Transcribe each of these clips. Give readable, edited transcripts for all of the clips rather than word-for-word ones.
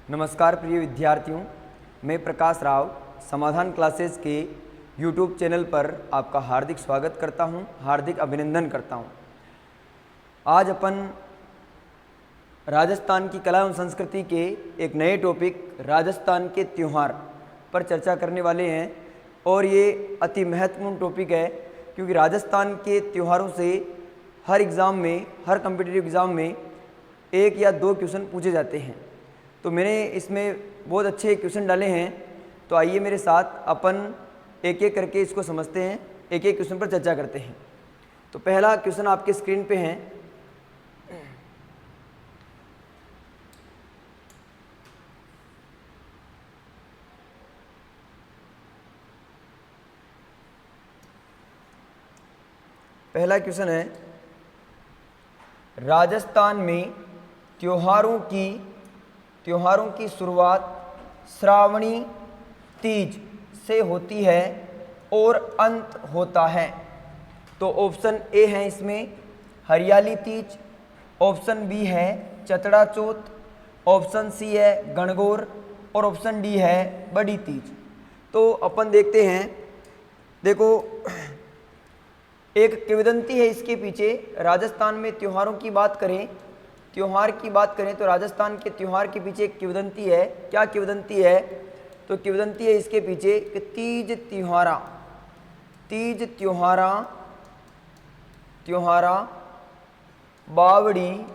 नमस्कार प्रिय विद्यार्थियों, मैं प्रकाश राव समाधान क्लासेस के YouTube चैनल पर आपका हार्दिक स्वागत करता हूं, हार्दिक अभिनंदन करता हूं। आज अपन राजस्थान की कला एवं संस्कृति के एक नए टॉपिक राजस्थान के त्यौहार पर चर्चा करने वाले हैं और ये अति महत्वपूर्ण टॉपिक है क्योंकि राजस्थान के त्योहारों से हर एग्ज़ाम में, हर कॉम्पिटिटिव एग्ज़ाम में एक या दो क्वेश्चन पूछे जाते हैं। तो मैंने इसमें बहुत अच्छे क्वेश्चन डाले हैं, तो आइए मेरे साथ अपन एक एक करके इसको समझते हैं, एक एक क्वेश्चन पर चर्चा करते हैं। तो पहला क्वेश्चन आपके स्क्रीन पे है। पहला क्वेश्चन है, राजस्थान में त्योहारों की शुरुआत श्रावणी तीज से होती है और अंत होता है। तो ऑप्शन ए है इसमें हरियाली तीज, ऑप्शन बी है चतड़ा चौथ, ऑप्शन सी है गणगौर और ऑप्शन डी है बड़ी तीज। तो अपन देखते हैं, देखो एक किंवदंती है इसके पीछे। राजस्थान में त्योहारों की बात करें, त्योहार की बात करें तो राजस्थान के त्योहार के पीछे एक किंवदंती है। क्या किंवदंती है? तो किंवदंती है इसके पीछे कि तीज त्योहारा बावड़ी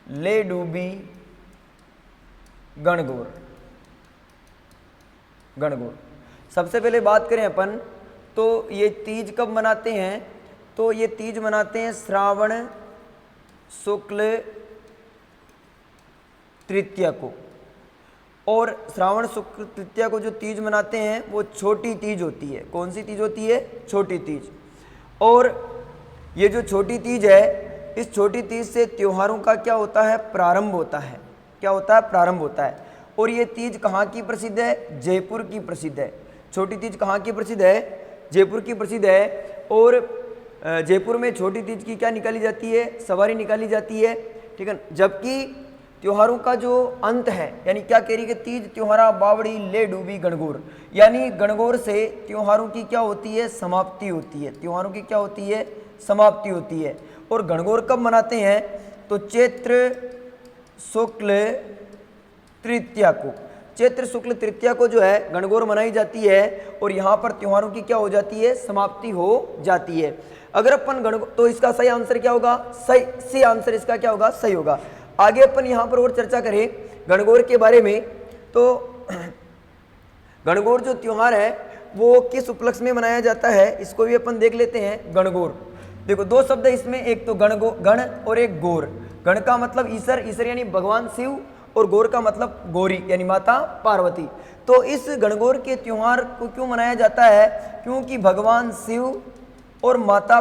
ले डूबी गणगौर। सबसे पहले बात करें अपन तो ये तीज कब मनाते हैं? तो ये तीज मनाते हैं श्रावण शुक्ल तृतीया को। और श्रावण शुक्ल तृतीया को जो तीज मनाते हैं वो छोटी तीज होती है। कौन सी तीज होती है? छोटी तीज। और ये जो छोटी तीज है, इस छोटी तीज से त्योहारों का क्या होता है? प्रारंभ होता है। क्या होता है? प्रारंभ होता है। और ये तीज कहाँ की प्रसिद्ध है? जयपुर की प्रसिद्ध है। छोटी तीज कहाँ की प्रसिद्ध है? जयपुर की प्रसिद्ध है। और जयपुर में छोटी तीज की क्या निकाली जाती है? सवारी निकाली जाती है, ठीक है। जबकि त्योहारों का जो अंत है, यानी क्या कह रही है? तीज त्योहारा बावड़ी ले डूबी गणगौर, यानी गणगौर से त्योहारों की क्या होती है? समाप्ति होती है। त्योहारों की क्या होती है? समाप्ति होती है। और गणगौर कब मनाते हैं? तो चैत्र शुक्ल तृतीया को। चैत्र शुक्ल तृतीया को जो है गणगौर मनाई जाती है और यहाँ पर त्योहारों की क्या हो जाती है? समाप्ति हो जाती है। अगर अपन गणगौर, तो इसका सही आंसर क्या होगा? सही आंसर इसका क्या होगा? सही होगा। आगे अपन यहाँ पर और चर्चा करें गणगौर के बारे में, तो गणगौर जो त्योहार है वो किस उपलक्ष्य में मनाया जाता है, इसको भी अपन देख लेते हैं। गणगौर, देखो दो शब्द है इसमें, एक तो गण और एक गौर। गण का मतलब ईश्वर यानी भगवान शिव, और गौर का मतलब गौरी यानी माता पार्वती। तो इस गणगौर के त्योहार को क्यों मनाया जाता है? क्योंकि भगवान शिव और माता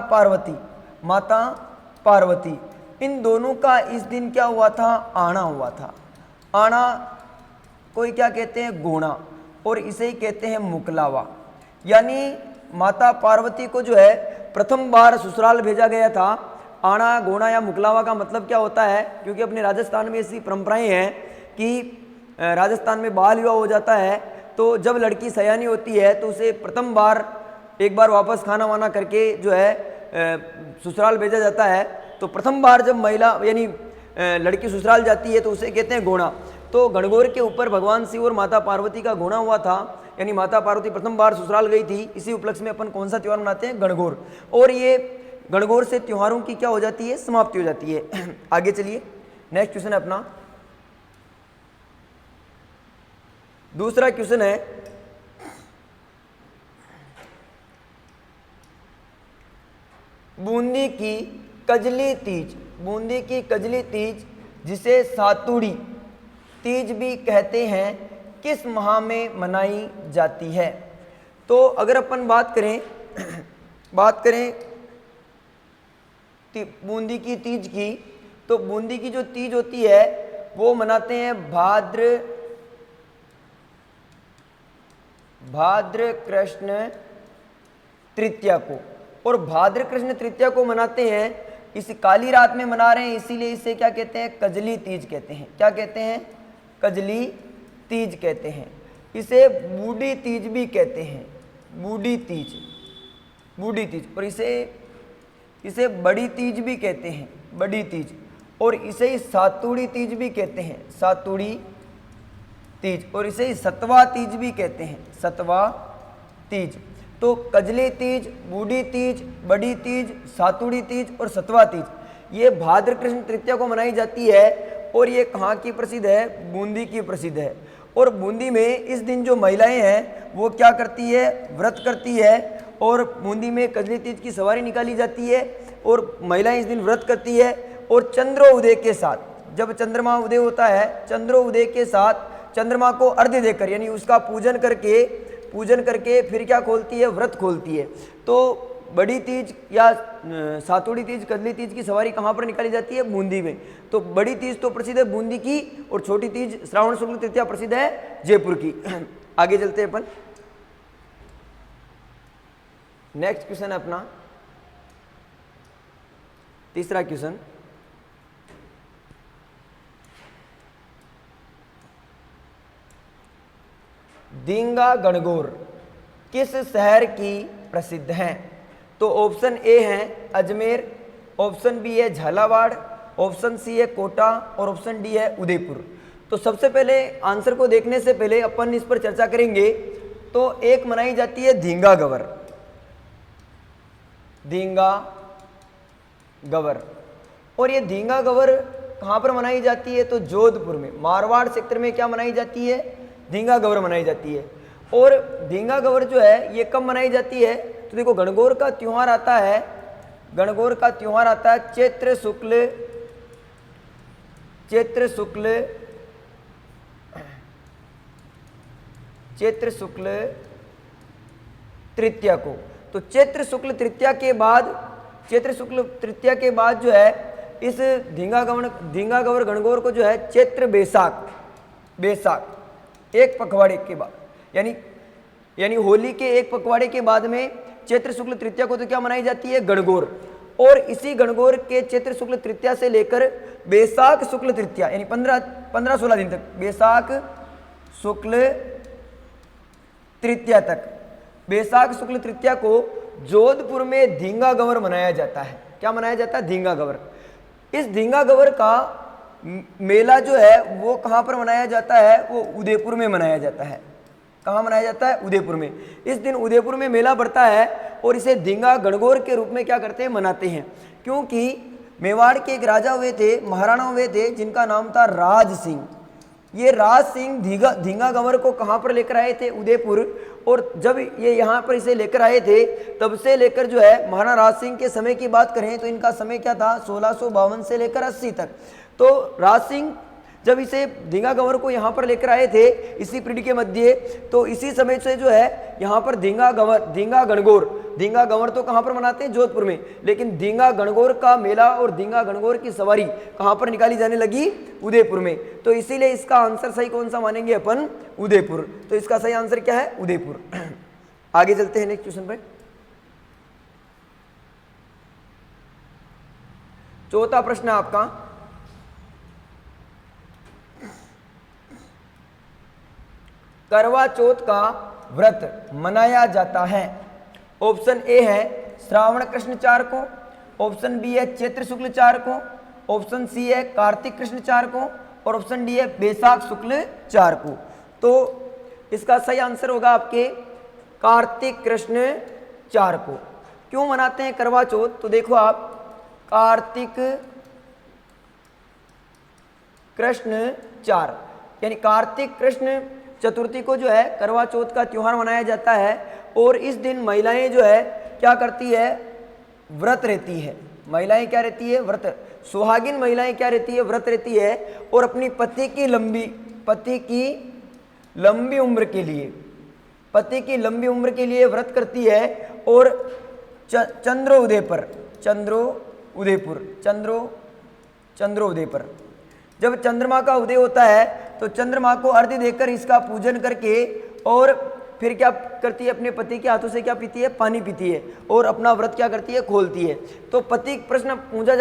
पार्वती इन दोनों का इस दिन क्या हुआ था? आना हुआ था। आना कोई क्या कहते हैं? गोना, और इसे ही कहते हैं मुकलावा। यानी माता पार्वती को जो है प्रथम बार ससुराल भेजा गया था। आना, गोना या मुकलावा का मतलब क्या होता है? क्योंकि अपने राजस्थान में ऐसी परंपराएं हैं कि राजस्थान में बाल विवाह हो जाता है, तो जब लड़की सयानी होती है तो उसे प्रथम बार एक बार वापस खाना वाना करके जो है ससुराल भेजा जाता है। तो प्रथम बार जब महिला यानी लड़की ससुराल जाती है तो उसे कहते हैं गोना। तो गणगौर के ऊपर भगवान शिव और माता पार्वती का गोना हुआ था, यानी माता पार्वती प्रथम बार ससुराल गई थी। इसी उपलक्ष्य में अपन कौन सा त्योहार मनाते हैं? गणगौर। और ये गणगौर से त्योहारों की क्या हो जाती है? समाप्ति हो जाती है। आगे चलिए, नेक्स्ट क्वेश्चन है अपना। दूसरा क्वेश्चन है, बूंदी की कजली तीज जिसे सातुड़ी तीज भी कहते हैं, किस माह में मनाई जाती है? तो अगर अपन बात करें बूंदी की तीज की, तो बूंदी की जो तीज होती है वो मनाते हैं भाद्र कृष्ण तृतीया को। और भाद्र कृष्ण तृतीया को मनाते हैं इस काली रात में मना रहे हैं, इसीलिए इसे क्या कहते हैं? कजली तीज कहते हैं। क्या कहते हैं? कजली तीज कहते हैं। इसे बूढ़ी तीज भी कहते हैं, बूढ़ी तीज, बूढ़ी तीज। और इसे बड़ी तीज भी कहते हैं, बड़ी तीज। और इसे सातुड़ी तीज भी कहते हैं, सातुड़ी तीज। और इसे सतवा तीज भी कहते हैं, सतवा तीज। तो कजली तीज, बूढ़ी तीज, बड़ी तीज, सातुड़ी तीज और सतवा तीज ये भाद्र कृष्ण तृतीया को मनाई जाती है। और ये कहाँ की प्रसिद्ध है? बूंदी की प्रसिद्ध है। और बूंदी में इस दिन जो महिलाएं हैं वो क्या करती है? व्रत करती है। और बूंदी में कजली तीज की सवारी निकाली जाती है और महिलाएं इस दिन व्रत करती है। और चंद्रोदय के साथ, जब चंद्रमा उदय होता है, चंद्रोदय के साथ चंद्रमा को अर्घ्य देकर यानी उसका पूजन करके फिर क्या खोलती है? व्रत खोलती है। तो बड़ी तीज या सातुड़ी तीज, कजली तीज की सवारी कहाँ पर निकाली जाती है? बूंदी में। तो बड़ी तीज तो प्रसिद्ध है बूंदी की और छोटी तीज श्रावण शुक्ल तृतीया प्रसिद्ध है जयपुर की। आगे चलते हैं अपन। नेक्स्ट क्वेश्चन है अपना तीसरा क्वेश्चन। दींगा गणगौर किस शहर की प्रसिद्ध है? तो ऑप्शन ए है अजमेर, ऑप्शन बी है झालावाड़, ऑप्शन सी है कोटा और ऑप्शन डी है उदयपुर। तो सबसे पहले आंसर को देखने से पहले अपन इस पर चर्चा करेंगे। तो एक मनाई जाती है धींगा गवर, धींगा गवर। और ये धींगा गवर कहाँ पर मनाई जाती है? तो जोधपुर में, मारवाड़ सेक्टर में क्या मनाई जाती है? धींगा गवर मनाई जाती है। और धींगा गवर जो है ये कब मनाई जाती है? तो देखो गणगौर का त्योहार आता है, गणगौर का त्योहार आता है चैत्र शुक्ल तृतीया को। तो चैत्र शुक्ल तृतीया के बाद जो है इस धींगा गवर गणगौर को जो है चैत्र बैसाख एक पखवाड़े के बाद यानी होली के एक पखवाड़े के बाद में चैत्र शुक्ल तृतीया को तो क्या मनाई जाती है? गणगौर। और इसी गणगौर के चैत्र शुक्ल तृतीया से लेकर बैसाख शुक्ल तृतीया यानी 15-16 दिन तक, बैसाख शुक्ल तृतीया तक, बैसाख शुक्ल तृतीया को जोधपुर में धींगा गवर मनाया जाता है। क्या मनाया जाता है? धींगा गवर। इस धींगा गवर का मेला जो है वो कहाँ पर मनाया जाता है? वो उदयपुर में मनाया जाता है। कहाँ मनाया जाता है? उदयपुर में। इस दिन उदयपुर में मेला बढ़ता है और इसे धींगा गणगौर के रूप में क्या करते हैं? मनाते हैं। क्योंकि मेवाड़ के एक राजा हुए थे, महाराणा हुए थे, जिनका नाम था राज सिंह। ये राज सिंह धींगा गवर को कहाँ पर लेकर आए थे? उदयपुर। और जब ये यहाँ पर इसे लेकर आए थे तब से लेकर जो है महाराणा राज सिंह के समय की बात करें तो इनका समय क्या था? 1652 से लेकर 80 तक। तो राज सिंह जब इसे धींगा गवर को यहाँ पर लेकर आए थे इसी पीढ़ी के मध्य, तो इसी समय से जो है यहाँ पर धींगा गणगौर तो कहाँ पर मनाते हैं? जोधपुर में। लेकिन धींगा गणगौर का मेला और धींगा गणगौर की सवारी कहाँ पर निकाली जाने लगी? उदयपुर में। तो इसीलिए इसका आंसर सही कौन सा मानेंगे अपन? उदयपुर। तो इसका सही आंसर क्या है? उदयपुर। आगे चलते हैं नेक्स्ट क्वेश्चन पे। चौथा प्रश्न है आपका, करवा चौथ का व्रत मनाया जाता है। ऑप्शन ए है श्रावण कृष्ण 4 को, ऑप्शन बी है चैत्र शुक्ल 4 को, ऑप्शन सी है कार्तिक कृष्ण 4 को और ऑप्शन डी है बैसाख शुक्ल 4 को। तो इसका सही आंसर होगा आपके कार्तिक कृष्ण 4 को। क्यों मनाते हैं करवा चौथ? तो देखो आप, कार्तिक कृष्ण 4 यानी कार्तिक कृष्ण चतुर्थी को जो है करवा चौथ का त्योहार मनाया जाता है। और इस दिन महिलाएं जो है क्या करती है? व्रत रहती है। महिलाएं क्या रहती है? व्रत। सुहागिन महिलाएं क्या रहती है? व्रत रहती है। और अपनी पति की लंबी उम्र के लिए व्रत करती है। और चंद्रोदय पर जब चंद्रमा का उदय होता है तो चंद्रमा को अर्घ्य देकर इसका पूजन करके और फिर क्या करती है, अपने पति के हाथों से क्या पीती है, पानी पीती है, और अपना व्रत क्या करती है, खोलती है। तो पति प्रश्न पूछा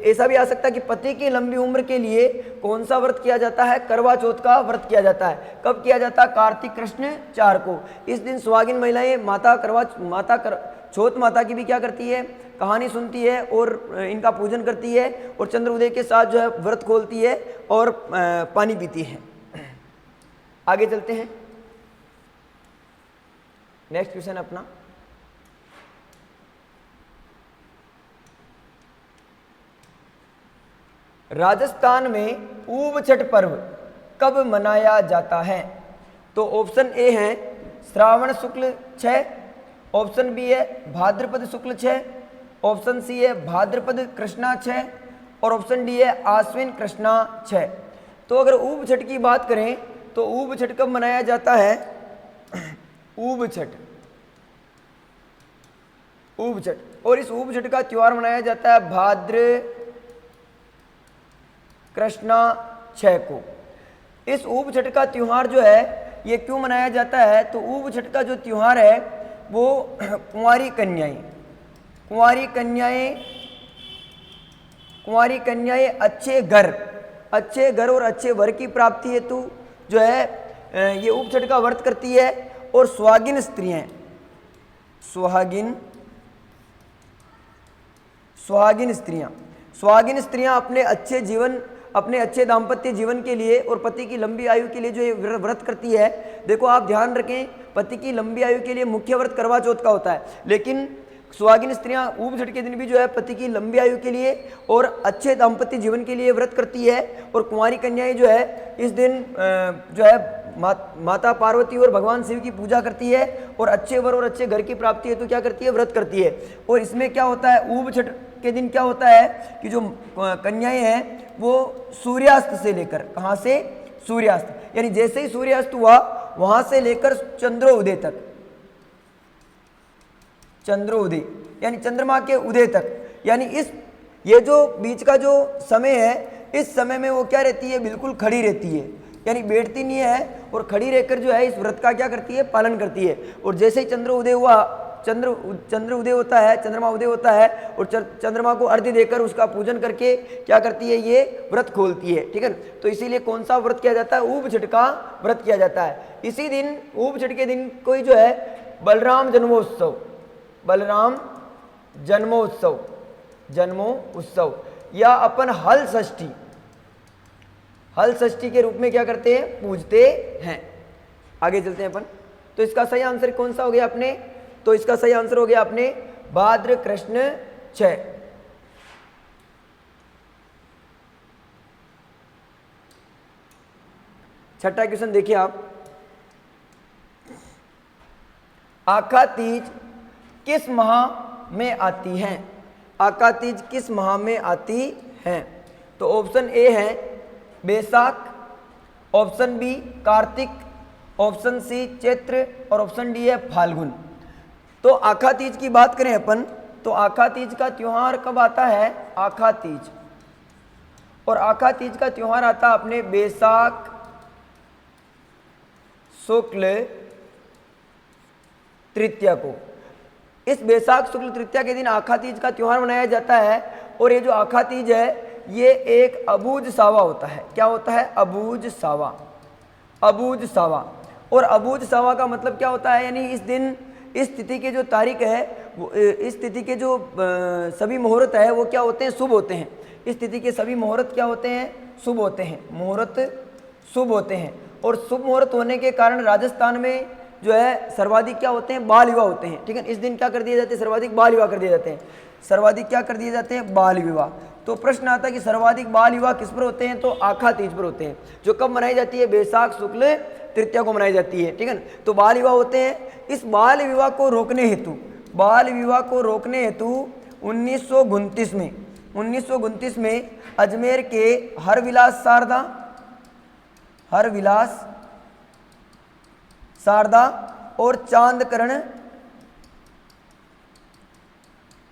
ऐसा भी आ सकता है कि पति की लंबी उम्र के लिए कौन सा व्रत किया जाता है, करवा चौथ का व्रत किया जाता है। कब किया जाता है, कार्तिक कृष्ण 4 को। इस दिन सुहागिन महिलाएं चौथ माता की भी क्या करती है, कहानी सुनती है और इनका पूजन करती है, और चंद्र उदय के साथ जो है व्रत खोलती है और पानी पीती है। आगे चलते हैं, नेक्स्ट क्वेश्चन अपना। राजस्थान में ऊब छठ पर्व कब मनाया जाता है? तो ऑप्शन ए है श्रावण शुक्ल 6, ऑप्शन बी है भाद्रपद शुक्ल 6, ऑप्शन सी है भाद्रपद कृष्णा 6, और ऑप्शन डी है आश्विन कृष्णा 6। तो अगर ऊब छठ की बात करें तो ऊब छठ कब मनाया जाता है? ऊब छठ, और इस ऊब छठ का त्योहार मनाया जाता है भाद्र कृष्णा 6 को। इस ऊब छठ का त्योहार जो है ये क्यों मनाया जाता है? तो ऊब छठ का जो त्योहार है वो कुंवारी कन्याएं अच्छे घर और अच्छे वर की प्राप्ति हेतु जो है ये ऊब छठ का व्रत करती है। और सुहागिन स्त्रियां अपने अच्छे दाम्पत्य जीवन के लिए और पति की लंबी आयु के लिए जो ये व्रत करती है। देखो आप ध्यान रखें, पति की लंबी आयु के लिए मुख्य व्रत करवा चौथ का होता है, लेकिन सुहागिन स्त्रियां ऊब छठ के दिन भी जो है पति की लंबी आयु के लिए और अच्छे दाम्पत्य जीवन के लिए व्रत करती है। और कुंवारी कन्याएं जो है इस दिन जो है माता पार्वती और भगवान शिव की पूजा करती है और अच्छे वर और अच्छे घर की प्राप्ति है तो क्या करती है, व्रत करती है। और इसमें क्या होता है, ऊब छठ के दिन क्या होता है कि जो कन्याएं हैं वो सूर्यास्त से लेकर, कहाँ से, सूर्यास्त, यानी जैसे ही सूर्यास्त हुआ वहां से लेकर चंद्रोदय तक, चंद्रोदय यानी चंद्रमा के उदय तक, यानी ये जो बीच का जो समय है इस समय में वो क्या रहती है, बिल्कुल खड़ी रहती है, यानी बैठती नहीं है और खड़ी रहकर जो है इस व्रत का क्या करती है, पालन करती है। और जैसे ही चंद्र उदय हुआ, चंद्र उदय होता है, चंद्रमा उदय होता है और चंद्रमा को अर्घ्य देकर उसका पूजन करके क्या करती है, ये व्रत खोलती है। ठीक है, तो इसीलिए कौन सा व्रत किया जाता है, ऊब छठ का व्रत किया जाता है। इसी दिन ऊब छठ के दिन कोई जो है बलराम जन्मोत्सव या अपन हल षष्ठी के रूप में क्या करते हैं, पूजते हैं। आगे चलते हैं अपन। तो इसका सही आंसर कौन सा हो गया अपने, तो इसका सही आंसर हो गया अपने भाद्र कृष्ण 6। छठा क्वेश्चन देखिए आप, आखा तीज किस माह में आती है? आखा तीज किस माह में आती है? तो ऑप्शन ए है Baisakh, option B Kartik, option C Chaitra और ऑप्शन डी है फाल्गुन। तो आखा तीज की बात करें अपन तो आखा तीज का त्योहार कब आता है, आखा तीज, और आखा तीज का त्योहार आता है अपने बैसाख शुक्ल तृतीया को। इस बैसाख शुक्ल तृतीया के दिन आखा तीज का त्योहार मनाया जाता है। और ये जो आखा तीज है ये एक अबूझ सावा होता है। क्या होता है, अबूझ सावा। और अबूझ सावा का मतलब क्या होता है, यानी इस दिन इस तिथि के जो तारीख है वो, इस तिथि के जो सभी मुहूर्त है वो क्या होते हैं, शुभ होते हैं। इस तिथि के सभी मुहूर्त क्या होते हैं, शुभ होते हैं, मुहूर्त शुभ होते हैं। और शुभ मुहूर्त होने के कारण राजस्थान में जो है सर्वाधिक क्या होते हैं, बाल विवाह होते हैं। ठीक है, इस दिन क्या कर दिए जाते हैं, सर्वाधिक बाल विवाह कर दिए जाते हैं। सर्वाधिक क्या कर दिए जाते हैं, बाल विवाह। तो प्रश्न आता है कि सर्वाधिक बाल विवाह किस पर होते हैं, तो आखा तीज पर होते हैं, जो कब मनाई जाती है, बैसाख शुक्ल तृतीया को मनाई जाती है। ठीक है, तो बाल विवाह होते हैं। इस बाल विवाह को रोकने हेतु 1929 में अजमेर के हरविलास शारदा और चांदकरण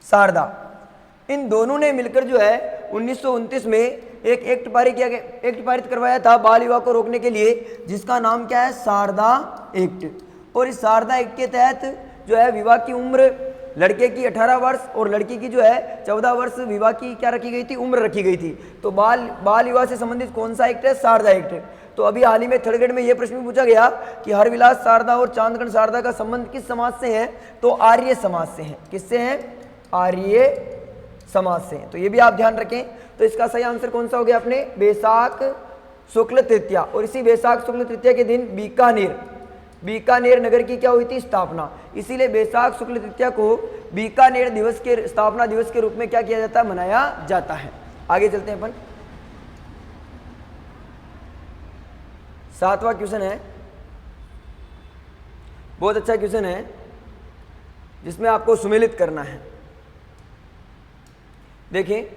शारदा, इन दोनों ने मिलकर जो है 1929 में एक एक्ट पारित करवाया था बाल विवाह को रोकने के लिए, जिसका नाम क्या है, शारदा एक्ट। और इस शारदा एक्ट के तहत जो है विवाह की उम्र लड़के की 18 वर्ष और लड़की की जो है 14 वर्ष विवाह की क्या रखी गई थी, उम्र रखी गई थी। तो बाल विवाह से संबंधित कौन सा एक्ट है, शारदा एक्ट। तो अभी हाल ही में थर्ड ग्रेड में यह प्रश्न पूछा गया कि हरविलास शारदा और चांदगण शारदा का संबंध किस समाज से है, तो आर्य समाज से है। किससे है, आर्य समाज से है। तो ये भी आप ध्यान रखें। तो इसका सही आंसर कौन सा हो गया अपने, बैसाख शुक्ल तृतीया। और इसी बैसाख शुक्ल तृतीया के दिन बीकानेर नगर की क्या हुई थी, स्थापना। इसीलिए बैसाख शुक्ल तृतीया को बीकानेर दिवस के स्थापना दिवस के रूप में क्या किया जाता है, मनाया जाता है। आगे चलते हैं अपन। 7वां क्वेश्चन है, बहुत अच्छा क्वेश्चन है जिसमें आपको सुमेलित करना है। देखिए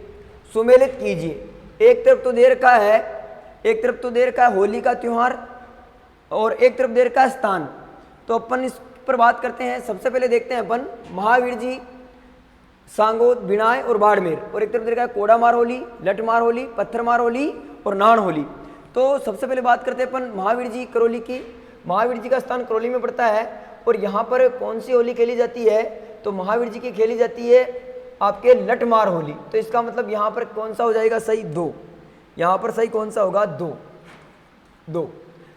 सुमेलित कीजिए। एक तरफ तो दे रखा है, एक तरफ तो दे रखा है होली का त्योहार और एक तरफ दे रखा है स्थान। तो अपन इस पर बात करते हैं। सबसे पहले देखते हैं अपन महावीर जी, सांगोद, बिनाय और बाड़मेर। और एक तरफ दे रखा है कोड़ामार होली, लठमार होली, पत्थरमार होली और नान होली। तो सबसे पहले बात करते हैं अपन महावीर जी करौली की। महावीर जी का स्थान करौली में पड़ता है। और यहाँ पर कौन सी होली खेली जाती है, तो महावीर जी की खेली जाती है आपके लठमार होली। तो इसका मतलब यहाँ पर कौन सा हो जाएगा सही, 2। यहाँ पर सही कौन सा होगा, 2।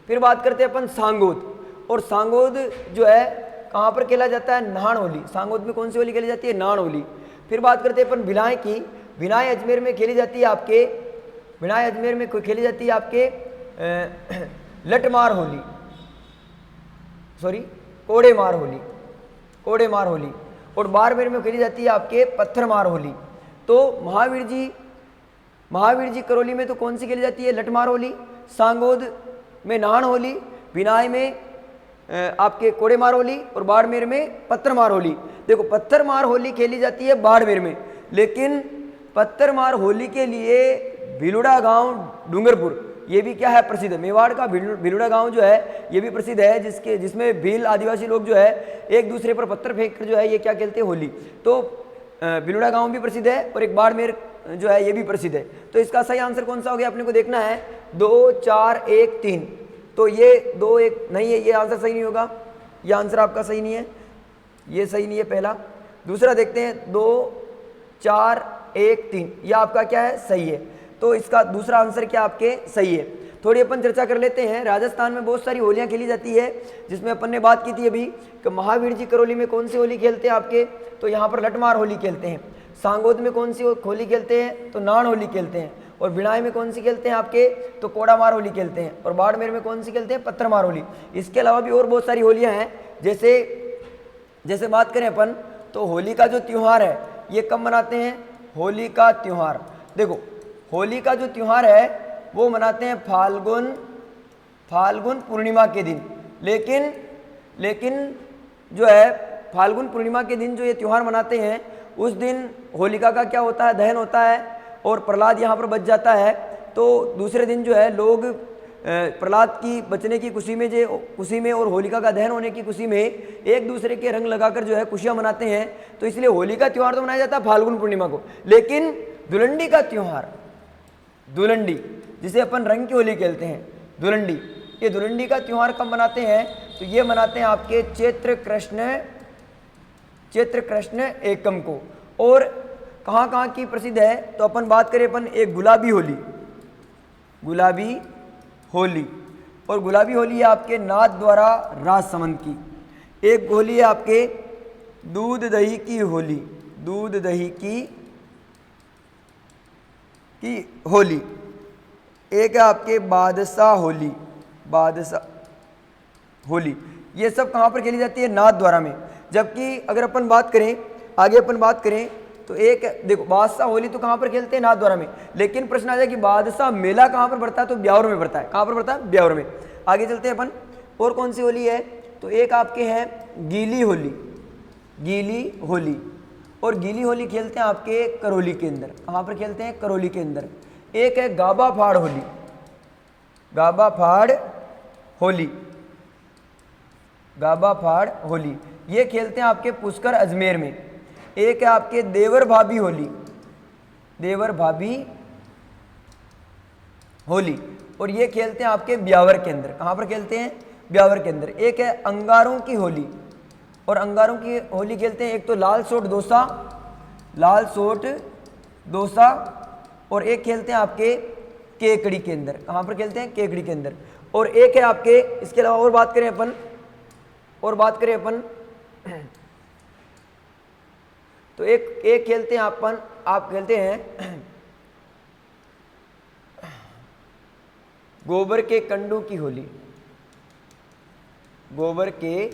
फिर बात करते हैं अपन सांगोद। और सांगोद जो है कहाँ पर खेला जाता है, नाहन होली। सांगोद में कौन सी होली खेली जाती है, नाहन होली। फिर बात करते हैं अपन भिलाई की। भिलाई अजमेर में खेली जाती है आपके, भिलाई अजमेर में खेली जाती है आपके लठमार होली, सॉरी कोड़ेमार होली। और बाड़मेर में खेली जाती है आपके पत्थरमार होली। तो महावीर जी करौली में तो कौन सी खेली जाती है, लठमार होली। सांगोद में नाहन होली, बिनाय में आपके कोड़ेमार होली और बाड़मेर में पत्थरमार होली। देखो पत्थरमार होली खेली जाती है बाड़मेर में, लेकिन पत्थरमार होली के लिए भिलुड़ा गांव डूंगरपुर ये भी क्या है, प्रसिद्ध है। मेवाड़ का भिलुड़ा गांव जो है ये भी प्रसिद्ध है, जिसमें भील आदिवासी लोग जो है एक दूसरे पर पत्थर फेंक कर जो है ये क्या खेलते हैं, होली। तो भिलुड़ा गांव भी प्रसिद्ध है और एक बाड़मेर जो है ये भी प्रसिद्ध है। तो इसका सही आंसर कौन सा हो गया अपने को देखना है, 2, 4, 1, 3। तो ये 2, 1 नहीं है, ये आंसर सही नहीं होगा, ये आंसर आपका सही नहीं है, ये सही नहीं है पहला। दूसरा देखते हैं 2, 4, 1, 3, ये आपका क्या है, सही है। तो इसका दूसरा आंसर क्या आपके सही है। थोड़ी अपन चर्चा कर लेते हैं। राजस्थान में बहुत सारी होलियां खेली जाती है, जिसमें अपन ने बात की थी अभी कि महावीर जी करौली में कौन सी होली खेलते हैं आपके, तो यहाँ पर लठमार होली खेलते हैं। सांगोद में कौन सी होली खेलते हैं, तो नान होली खेलते हैं। और भिड़ाई में कौन सी खेलते हैं आपके, तो कोड़ामार होली खेलते हैं। और बाड़मेर में कौन सी खेलते हैं, पत्थरमार होली। इसके अलावा भी और बहुत सारी होलियाँ हैं। जैसे बात करें अपन तो होली का जो त्यौहार है ये कब मनाते हैं, होली का त्यौहार देखो होली का जो त्यौहार है वो मनाते हैं फाल्गुन पूर्णिमा के दिन। लेकिन जो है फाल्गुन पूर्णिमा के दिन जो ये त्यौहार मनाते हैं उस दिन होलिका का क्या होता है, दहन होता है और प्रहलाद यहाँ पर बच जाता है। तो दूसरे दिन जो है लोग प्रहलाद की बचने की खुशी में और होलिका का दहन होने की खुशी में एक दूसरे के रंग लगाकर जो है खुशियाँ मनाते हैं। तो इसलिए होली का त्यौहार तो मनाया जाता है फाल्गुन पूर्णिमा को। लेकिन धुलंडी का त्यौहार, धुलंडी जिसे अपन रंग की होली खेलते हैं, धुलंडी, ये धुलंडी का त्यौहार कब मनाते हैं, तो ये मनाते हैं आपके चैत्र कृष्ण एकम को। और कहाँ की प्रसिद्ध है, तो अपन बात करें अपन एक गुलाबी होली और गुलाबी होली है आपके नाथ द्वारा राजसमंद की। एक होली है आपके दूध दही की होली, दूध दही की होली। एक है आपके बादशाह होली। ये सब कहाँ पर खेली जाती है, नाथ द्वारा में। जबकि अगर अपन बात करें आगे अपन बात करें तो एक देखो बादशाह होली तो कहाँ पर खेलते हैं, नाथ द्वारा में। लेकिन प्रश्न आ जाए कि बादशाह मेला कहाँ पर पड़ता है, तो ब्यावर में पड़ता है। कहाँ पर पड़ता है, ब्यावर में। आगे चलते हैं अपन, और कौन सी होली है, तो एक आपके है गीली होली और गीली होली खेलते हैं आपके करौली के अंदर। कहाँ पर खेलते हैं, करौली के अंदर। एक है गाबा फाड़ होली, ये खेलते हैं आपके पुष्कर अजमेर में। एक है आपके देवर भाभी होली और ये खेलते हैं आपके ब्यावर के अंदर। कहाँ पर खेलते हैं, ब्यावर के अंदर। एक है अंगारों की होली, और अंगारों की होली खेलते हैं एक तो लाल सोट दोसा, लाल सोट दोसा, और एक खेलते हैं आपके केकड़ी के अंदर। कहाँ पर खेलते हैं? केकड़ी के अंदर। और एक है आपके, इसके अलावा और बात करें अपन, तो एक खेलते हैं अपन, आप खेलते हैं गोबर के कंडों की होली, गोबर के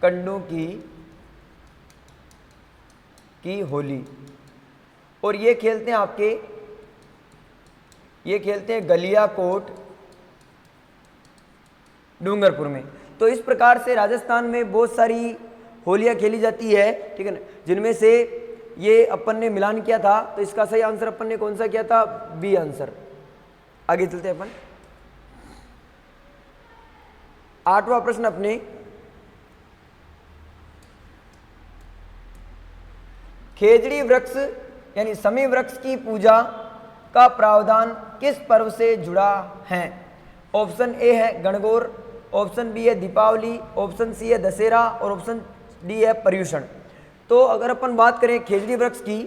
कंडों की होली। और ये खेलते हैं आपके, ये खेलते हैं गलियाकोट डूंगरपुर में। तो इस प्रकार से राजस्थान में बहुत सारी होलियां खेली जाती है, ठीक है ना, जिनमें से ये अपन ने मिलान किया था। तो इसका सही आंसर अपन ने कौन सा किया था? B answer. आगे चलते हैं अपन। 8वां प्रश्न अपने, खेजड़ी वृक्ष यानी समी वृक्ष की पूजा का प्रावधान किस पर्व से जुड़ा है? ऑप्शन ए है गणगौर, ऑप्शन बी है दीपावली, ऑप्शन सी है दशहरा, और ऑप्शन डी है पर्युषण। तो अगर अपन बात करें खेजड़ी वृक्ष की,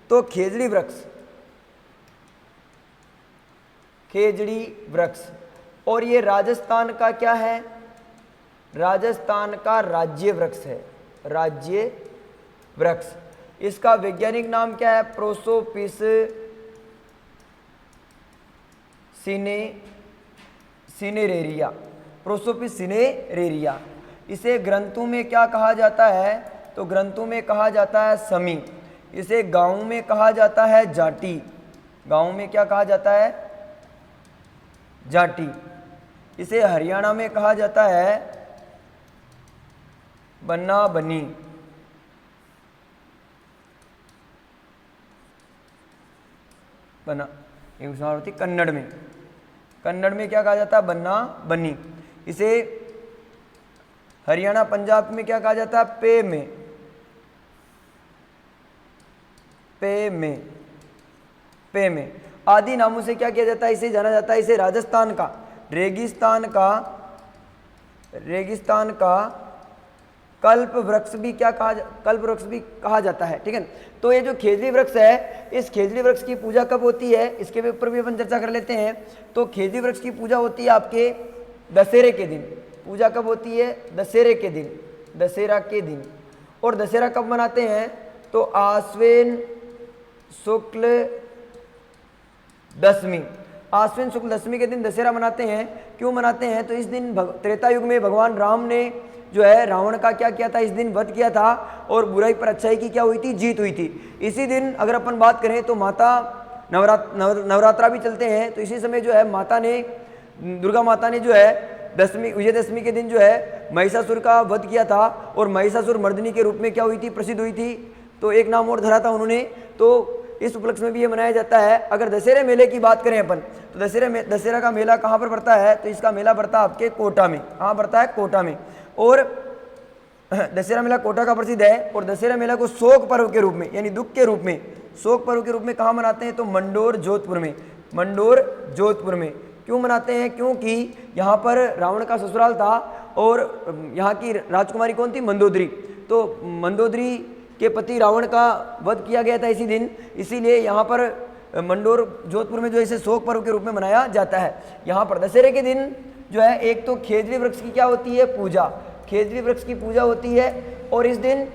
तो खेजड़ी वृक्ष, और ये राजस्थान का क्या है? राजस्थान का राज्य वृक्ष है, राज्य वृक्ष। इसका वैज्ञानिक नाम क्या है? Prosopis cineraria, Prosopis cineraria. इसे ग्रंथों में क्या कहा जाता है? तो ग्रंथों में कहा जाता है समी। इसे गांव में कहा जाता है जाटी, गांव में क्या कहा जाता है? जाटी। इसे हरियाणा में कहा जाता है बन्ना बनी, बना। होती कन्नड़ में क्या कहा जाता है? बन्ना बनी। इसे हरियाणा पंजाब में क्या कहा जाता है? पे में। आदि नामों से क्या किया जाता है? इसे जाना जाता है, इसे राजस्थान का रेगिस्तान का कल्प वृक्ष भी कहा जाता है, ठीक है। तो ये जो खेजड़ी वृक्ष है, इस खेजड़ी वृक्ष की पूजा कब होती है? इसके ऊपर भी अपन चर्चा कर लेते हैं। तो खेजड़ी वृक्ष की पूजा होती है आपके दशहरे के दिन। पूजा कब होती है? दशहरा के दिन। और दशहरा कब मनाते हैं? तो आश्विन शुक्ल दशमी के दिन दशहरा मनाते हैं। क्यों मनाते हैं? तो इस दिन त्रेता युग में भगवान राम ने जो है रावण का क्या किया था? इस दिन वध किया था, और बुराई पर अच्छाई की क्या हुई थी? जीत हुई थी। इसी दिन अगर अपन बात करें तो माता नवरात्रा भी चलते हैं। तो इसी समय जो है दुर्गा माता ने जो है विजयदशमी के दिन जो है महिषासुर का वध किया था, और महिषासुर मर्दिनी के रूप में क्या हुई थी? प्रसिद्ध हुई थी। तो एक नाम और धरा था उन्होंने। तो इस उपलक्ष्य में भी ये मनाया जाता है। अगर दशहरे मेले की बात करें अपन, तो दशहरा का मेला कहाँ पर पड़ता है? तो इसका मेला पड़ता है आपके कोटा में। कहाँ पड़ता है? कोटा में। और दशहरा मेला कोटा का प्रसिद्ध है। और दशहरा मेला को शोक पर्व के रूप में, यानी दुख के रूप में, शोक पर्व के रूप में कहाँ मनाते हैं? तो मंडोर जोधपुर में। क्यों मनाते हैं? क्योंकि यहाँ पर रावण का ससुराल था, और यहाँ की राजकुमारी कौन थी? मंदोदरी। तो मंदोदरी के पति रावण का वध किया गया था इसी दिन, इसीलिए यहाँ पर मंडोर जोधपुर में जो इसे शोक पर्व के रूप में मनाया जाता है। यहाँ पर दशहरे के दिन जो है एक तो खेजड़ी वृक्ष की क्या होती है? पूजा। खेजड़ी वृक्ष की पूजा होती है। और इस दिन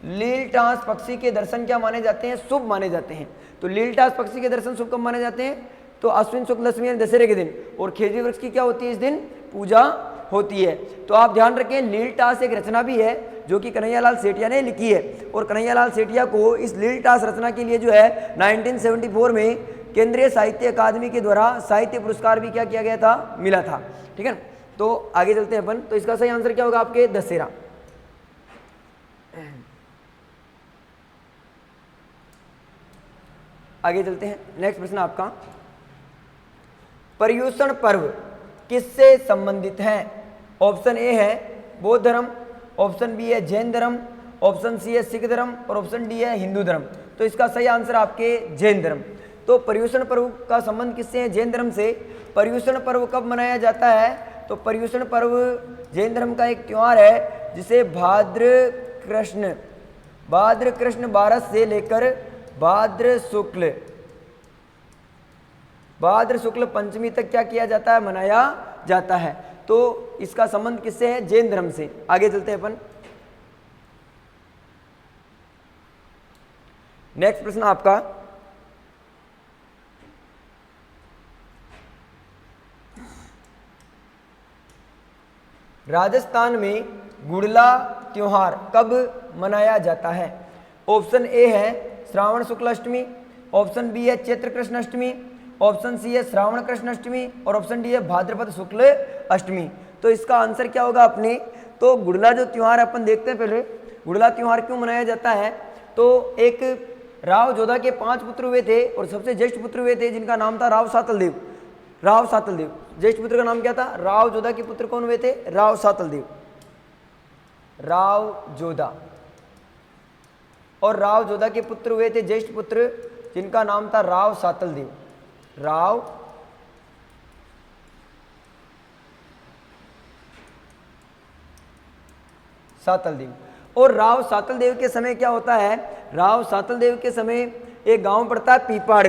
लीलटास पक्षी के दर्शन क्या माने जाते हैं? शुभ माने जाते हैं। तो लीलटास पक्षी के दर्शन शुभ कब माने जाते हैं? तो आश्विन शुक्ल दशमी यानी दशहरे के दिन। और खेजड़ी वृक्ष की क्या होती है? इस दिन पूजा होती है। तो आप ध्यान रखें, लीलटास एक रचना भी है जो कि कन्हैयालाल सेठिया ने लिखी है। और कन्हैयालाल सेठिया को इस लीलटास रचना के लिए जो है 1974 में केंद्रीय साहित्य अकादमी के द्वारा साहित्य पुरस्कार भी क्या किया गया था? मिला था, ठीक है। तो आगे चलते हैं अपन। तो इसका सही आंसर क्या होगा आपके? दशहरा। आगे चलते हैं। नेक्स्ट प्रश्न आपका, पर्युषण पर्व किससे संबंधित है? ऑप्शन ए है बौद्ध धर्म, ऑप्शन बी है जैन धर्म, ऑप्शन सी है सिख धर्म, और ऑप्शन डी है हिंदू धर्म। तो इसका सही आंसर आपके जैन धर्म। तो पर्युषण पर्व का संबंध किससे है? जैन धर्म से। पर्युषण पर्व कब मनाया जाता है? तो पर्युषण पर्व जैन धर्म का एक त्योहार है जिसे भाद्र कृष्ण 12 से लेकर भाद्र शुक्ल पंचमी तक क्या किया जाता है? मनाया जाता है। तो इसका संबंध किससे है? जैन धर्म से। आगे चलते हैं अपन। नेक्स्ट प्रश्न आपका, राजस्थान में गुड़ला त्योहार कब मनाया जाता है? ऑप्शन ए है श्रावण शुक्ल अष्टमी, ऑप्शन बी है चैत्र कृष्ण अष्टमी, ऑप्शन सी है श्रावण कृष्ण अष्टमी और ऑप्शन डी है भाद्रपद शुक्ल अष्टमी। तो इसका आंसर क्या होगा अपने? तो गुड़ला जो त्योहार अपन देखते हैं पहले, गुड़ला त्योहार क्यों मनाया जाता है? तो एक राव जोधा के 5 पुत्र हुए थे और सबसे ज्येष्ठ पुत्र हुए थे जिनका नाम था राव सातल देव। ज्येष्ठ पुत्र का नाम क्या था? राव जोधा के पुत्र कौन हुए थे? राव सातल देव। राव जोधा और राव जोधा के पुत्र हुए थे ज्येष्ठ पुत्र जिनका नाम था राव सातल देव। राव सातल देव। और राव सातल देव के समय क्या होता है? राव सातल देव के समय एक गांव पड़ता है पीपाड़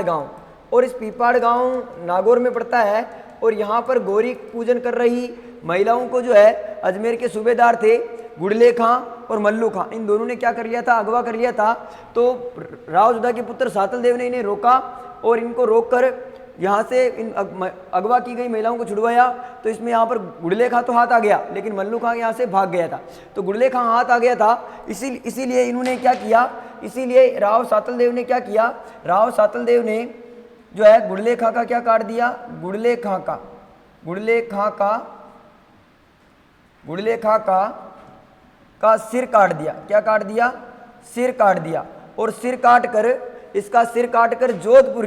गांव, और इस पीपाड़ गांव नागौर में पड़ता है। और यहाँ पर गौरी पूजन कर रही महिलाओं को जो है अजमेर के सूबेदार थे गुड़ले खां और मल्लू खां, इन दोनों ने क्या कर लिया था? अगवा कर लिया था। तो राव जोधा के पुत्र सातल देव ने इन्हें रोका और इनको रोककर यहाँ से इन अगवा की गई महिलाओं को छुड़वाया। तो इसमें यहाँ पर गुड़ले खां तो हाथ आ गया, लेकिन मल्लू खां यहाँ से भाग गया था। तो गुड़ले खां हाथ आ गया था, इसीलिए इन्होंने क्या किया? इसीलिए राव सातल देव ने क्या किया? राव सातल देव ने जो है गुड़ले खां का क्या काट दिया? गुड़ले खां का सिर काट दिया। क्या काट दिया? सिर काट दिया। और सिर काट कर जोधपुर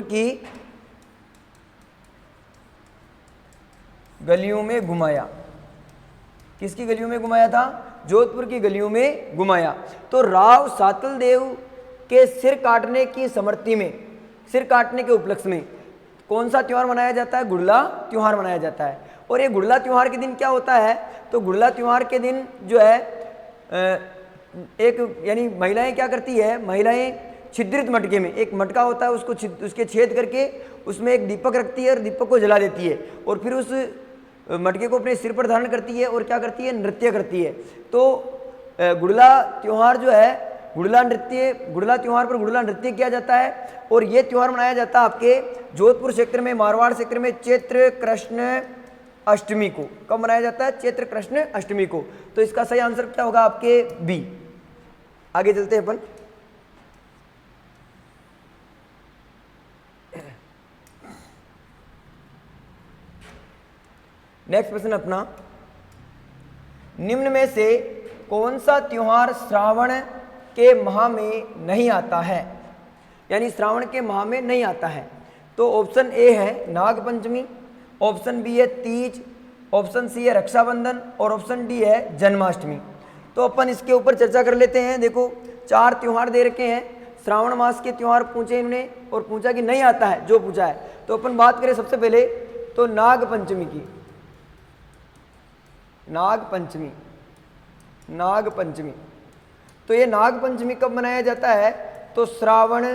की गलियों में घुमाया। किसकी गलियों में घुमाया था? जोधपुर की गलियों में घुमाया। तो राव सातल देव के सिर काटने की स्मृति में, सिर काटने के उपलक्ष्य में कौन सा त्योहार मनाया जाता है? गुड़ला त्योहार मनाया जाता है। और ये गुड़ला त्योहार के दिन क्या होता है? तो गुड़ला त्योहार के दिन जो है एक यानी महिलाएं क्या करती है? महिलाएं छिद्रित मटके में, एक मटका होता है उसके छेद करके उसमें एक दीपक रखती है और दीपक को जला देती है और फिर उस मटके को अपने सिर पर धारण करती है और क्या करती है? नृत्य करती है। तो गुड़ला त्योहार जो है गुड़ला त्योहार पर गुड़ला नृत्य किया जाता है। और ये त्योहार मनाया जाता है आपके जोधपुर क्षेत्र में, मारवाड़ क्षेत्र में चैत्र कृष्ण अष्टमी को। कब मनाया जाता है? चैत्र कृष्ण अष्टमी को। तो इसका सही आंसर क्या होगा आपके? बी। आगे चलते हैं अपन। नेक्स्ट प्रश्न अपना, निम्न में से कौन सा त्योहार श्रावण के माह में नहीं आता है? यानी श्रावण के माह में नहीं आता है। तो ऑप्शन ए है नाग पंचमी, ऑप्शन बी है तीज, ऑप्शन सी है रक्षाबंधन और ऑप्शन डी है जन्माष्टमी। तो अपन इसके ऊपर चर्चा कर लेते हैं। देखो 4 त्योहार दे रखे हैं, श्रावण मास के त्योहार पूछे इन्होंने और पूछा कि नहीं आता है, जो पूछा है। तो अपन बात करें सबसे पहले तो नाग पंचमी की। नाग पंचमी तो ये नाग पंचमी कब मनाया जाता है? तो श्रावण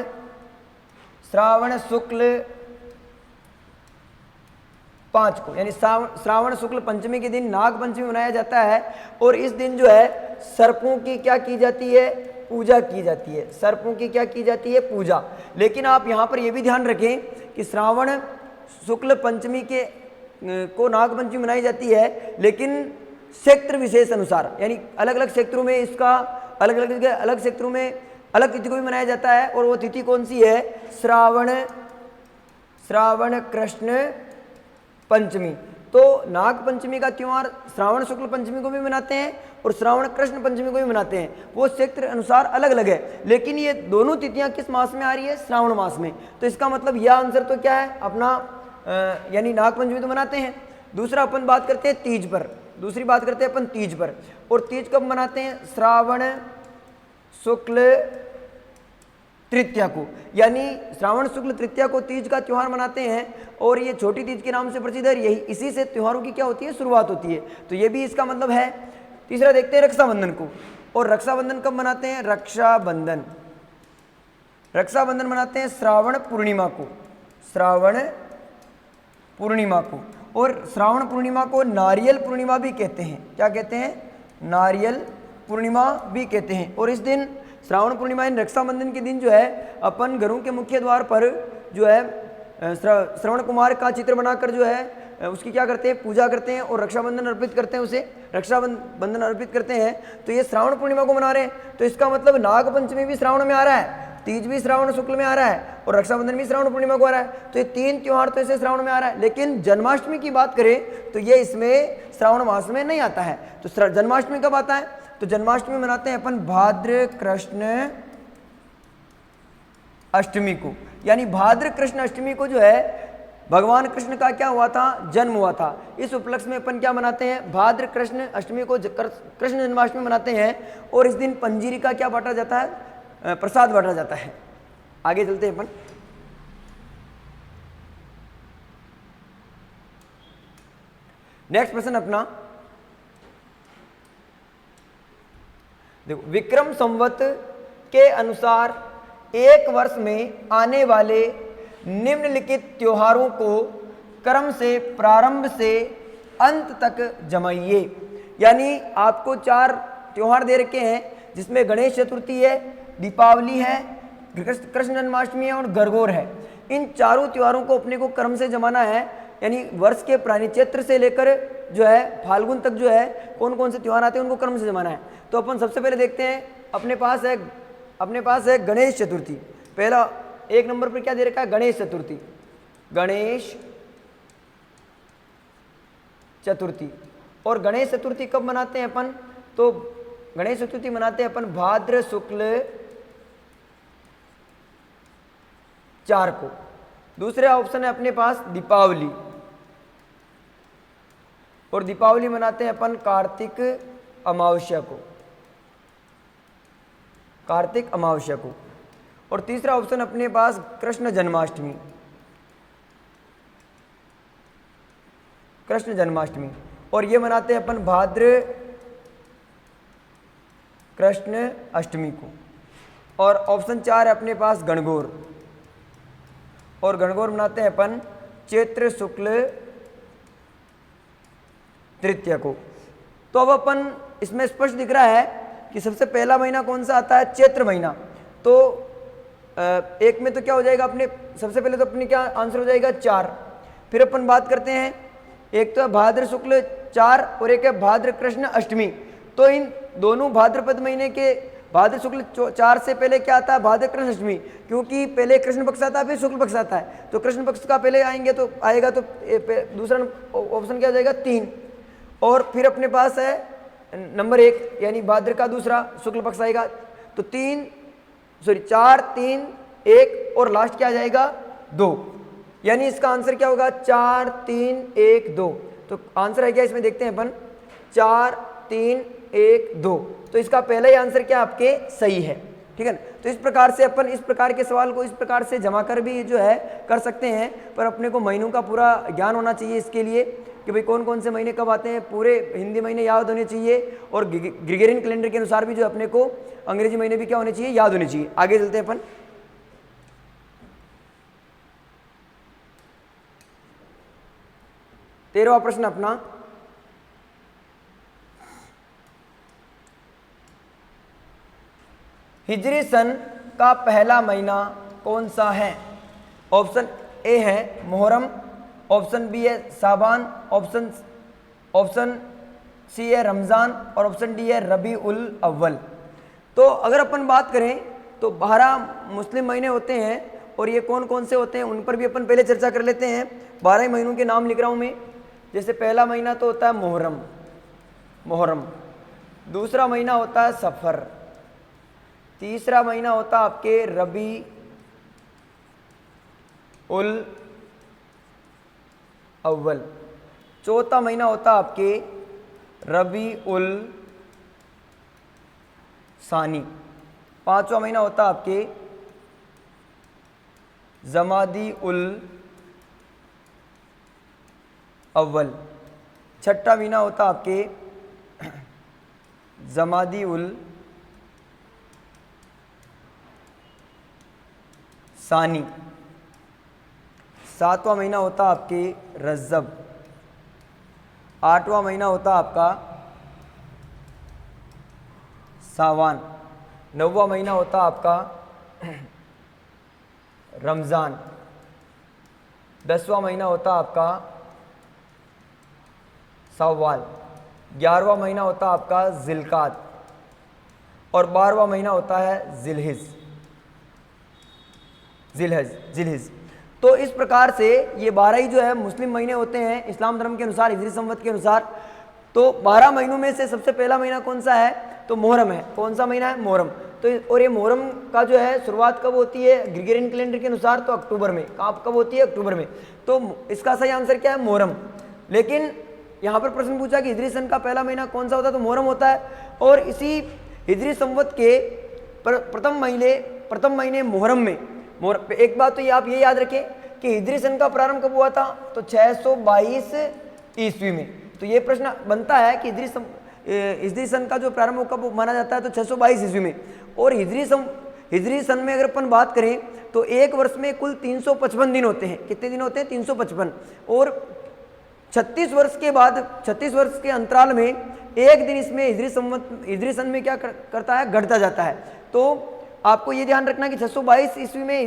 शुक्ल 5 को, यानी श्रावण शुक्ल पंचमी के दिन नाग पंचमी मनाया जाता है। और इस दिन जो है सर्पों की क्या की जाती है? पूजा की जाती है। सर्पों की क्या की जाती है? पूजा। लेकिन आप यहाँ पर यह भी ध्यान रखें कि श्रावण शुक्ल पंचमी के को नाग पंचमी मनाई जाती है, लेकिन क्षेत्र विशेष अनुसार, यानी अलग अलग क्षेत्रों में इसका अलग क्षेत्रों में अलग तिथि को भी मनाया जाता है। और वो तिथि कौन सी है? श्रावण कृष्ण पंचमी। तो नाग पंचमी का त्योहार श्रावण शुक्ल पंचमी को भी मनाते हैं और श्रावण कृष्ण पंचमी को भी मनाते हैं। वो क्षेत्र अनुसार अलग अलग है, लेकिन ये दोनों तिथियां किस मास में आ रही है? श्रावण मास में। तो इसका मतलब यह आंसर तो क्या है अपना? यानी नाग पंचमी तो मनाते हैं। दूसरा अपन बात करते हैं तीज पर। और तीज कब मनाते हैं? श्रावण शुक्ल तृतीया को, यानी श्रावण शुक्ल तृतीया को तीज का त्यौहार मनाते हैं और ये छोटी तीज के नाम से प्रसिद्ध है। यही इसी से त्योहारों की क्या होती है, शुरुआत होती है। तो ये भी इसका मतलब है। तीसरा देखते हैं रक्षाबंधन को। और रक्षाबंधन कब मनाते हैं? रक्षाबंधन मनाते हैं श्रावण पूर्णिमा को, श्रावण पूर्णिमा को। और श्रावण पूर्णिमा को नारियल पूर्णिमा भी कहते हैं। क्या कहते हैं? नारियल पूर्णिमा भी कहते हैं। और इस दिन श्रावण पूर्णिमा यानी रक्षाबंधन के दिन जो है अपन घरों के मुख्य द्वार पर जो है श्रवण कुमार का चित्र बनाकर जो है उसकी क्या करते हैं, पूजा करते हैं और रक्षाबंधन अर्पित करते हैं, उसे रक्षाबंधन अर्पित करते हैं। तो ये श्रावण पूर्णिमा को मना रहे हैं। तो इसका मतलब नाग पंचमी भी श्रावण में आ रहा है, तीज भी श्रावण शुक्ल में आ रहा है और रक्षाबंधन भी श्रावण पूर्णिमा को आ रहा है। तो ये तीन त्यौहार तो इसे श्रावण में आ रहा है। लेकिन जन्माष्टमी की बात करें तो ये इसमें श्रावण मास में नहीं आता है। तो जन्माष्टमी कब आता है? तो जन्माष्टमी मनाते हैं अपन भाद्र कृष्ण अष्टमी को, यानी भाद्र कृष्ण अष्टमी को जो है भगवान कृष्ण का क्या हुआ था, जन्म हुआ था। इस उपलक्ष्य में अपन क्या मनाते हैं? भाद्र कृष्ण अष्टमी को कृष्ण जन्माष्टमी मनाते हैं। और इस दिन पंजीरी का क्या बांटा जाता है? प्रसाद बांटा जाता है। आगे चलते हैं अपन। नेक्स्ट प्रश्न अपना देखो, विक्रम संवत के अनुसार एक वर्ष में आने वाले निम्नलिखित त्योहारों को क्रम से प्रारंभ से अंत तक जमाइए। यानी आपको 4 त्योहार दे रखे हैं, जिसमें गणेश चतुर्थी है, दीपावली है, कृष्ण जन्माष्टमी है और गरगोर है। इन चारों त्योहारों को अपने को क्रम से जमाना है, यानी वर्ष के प्राणी चैत्र से लेकर जो है फाल्गुन तक जो है कौन कौन से त्योहार आते हैं उनको क्रम से जमाना है। तो अपन सबसे पहले देखते हैं, अपने पास है गणेश चतुर्थी। पहला 1 नंबर पर क्या दे रखा है? गणेश चतुर्थी। गणेश चतुर्थी। और गणेश चतुर्थी कब मनाते हैं अपन? तो गणेश चतुर्थी मनाते हैं अपन भाद्र शुक्ल 4 को। दूसरा ऑप्शन है अपने पास दीपावली, और दीपावली मनाते हैं अपन कार्तिक अमावस्या को, कार्तिक अमावस्या को। और तीसरा ऑप्शन अपने पास कृष्ण जन्माष्टमी, कृष्ण जन्माष्टमी, और ये मनाते हैं अपन भाद्र कृष्ण अष्टमी को। और ऑप्शन 4 है अपने पास गणगौर, और गणगौर मनाते हैं अपन चैत्र शुक्ल तृतीया को। तो अब अपन इसमें स्पष्ट दिख रहा है कि सबसे पहला महीना कौन सा आता है? चैत्र महीना। तो एक में तो क्या हो जाएगा अपने, सबसे पहले तो अपने क्या आंसर हो जाएगा 4। फिर अपन बात करते हैं, एक तो है भाद्र शुक्ल 4 और एक है भाद्र कृष्ण अष्टमी। तो इन दोनों भाद्रपद महीने के भाद्र शुक्ल 4 से पहले क्या आता है? भाद्र कृष्ण अष्टमी, क्योंकि पहले कृष्ण पक्ष आता है फिर शुक्ल पक्ष आता है। तो कृष्ण पक्ष का पहले आएगा तो दूसरा ऑप्शन क्या हो जाएगा? 3। और फिर अपने पास है नंबर 1 यानी भाद्र का दूसरा शुक्ल पक्ष आएगा। तो 4 3 1 और लास्ट क्या आ जाएगा? 2। यानी इसका आंसर क्या होगा? 4 3 1 2। तो आंसर है क्या इसमें? देखते हैं अपन 4 3 1 2। तो इसका पहला ही आंसर क्या आपके सही है। ठीक है ना? तो इस प्रकार से अपन इस प्रकार के सवाल को इस प्रकार से जमा कर भी जो है कर सकते हैं, पर अपने को महीनों का पूरा ज्ञान होना चाहिए इसके लिए कि भाई कौन कौन से महीने कब आते हैं, पूरे हिंदी महीने याद होने चाहिए और ग्रेगोरियन कैलेंडर के अनुसार भी जो अपने को अंग्रेजी महीने भी क्या होने चाहिए? याद होने चाहिए। आगे चलते हैं अपन। तेरहवां प्रश्न अपना, हिजरी सन का पहला महीना कौन सा है? ऑप्शन ए है मुहर्रम, ऑप्शन बी है साबान, ऑप्शन सी है रमज़ान और ऑप्शन डी है रबी उल अव्वल। तो अगर अपन बात करें तो 12 मुस्लिम महीने होते हैं और ये कौन कौन से होते हैं उन पर भी अपन पहले चर्चा कर लेते हैं। 12 महीनों के नाम लिख रहा हूँ मैं। जैसे पहला महीना तो होता है मुहर्रम, दूसरा महीना होता है सफ़र, तीसरा महीना होता है आपके रबी उल अव्वल, चौथा महीना होता है आपके रबी उल सानी 5वां महीना होता है आपके जमादी उल अव्वल। 6ठा महीना होता है आपके जमादी उल सानी। 7वां महीना होता है आपके रज्जब। 8वां महीना होता है आपका सावन। 9वां महीना होता है आपका रमज़ान। 10वां महीना होता है आपका सवाल। 11वां महीना होता है आपका जिलकात और 12वां महीना होता है जिलहिज। तो इस प्रकार से ये 12 ही जो है मुस्लिम महीने होते हैं इस्लाम धर्म के अनुसार, हिजरी संवत के अनुसार। तो 12 महीनों में से सबसे पहला महीना कौन सा है? तो मुहर्रम है। कौन सा महीना है? मुहर्रम। तो और ये मुहर्रम का जो है शुरुआत कब होती है ग्रेगोरियन कैलेंडर के अनुसार? तो अक्टूबर में। कब होती है? अक्टूबर में। तो इसका सही आंसर क्या है? मुहर्रम। लेकिन यहाँ पर प्रश्न पूछा कि हिजरी सन का पहला महीना कौन सा होता है? तो मुहर्रम होता है। और इसी हिजरी संवत के प्रथम महीने मुहर्रम में एक बात तो ये आप ये याद रखें कि हिजरी सन का प्रारंभ कब हुआ था? तो 622 ईस्वी में। तो ये प्रश्न बनता है कि हिजरी सन का जो प्रारंभ कब माना जाता है? तो 622 ईस्वी में। और हिजरी सन में अगर अपन बात करें तो एक वर्ष में कुल 355 दिन होते हैं। कितने दिन होते हैं? 355। और 36 वर्ष के बाद 36 वर्ष के अंतराल में एक दिन इसमें हिजरी सन में क्या करता है? घटता जाता है। तो आपको ये ध्यान रखना कि 622 ईस्वी में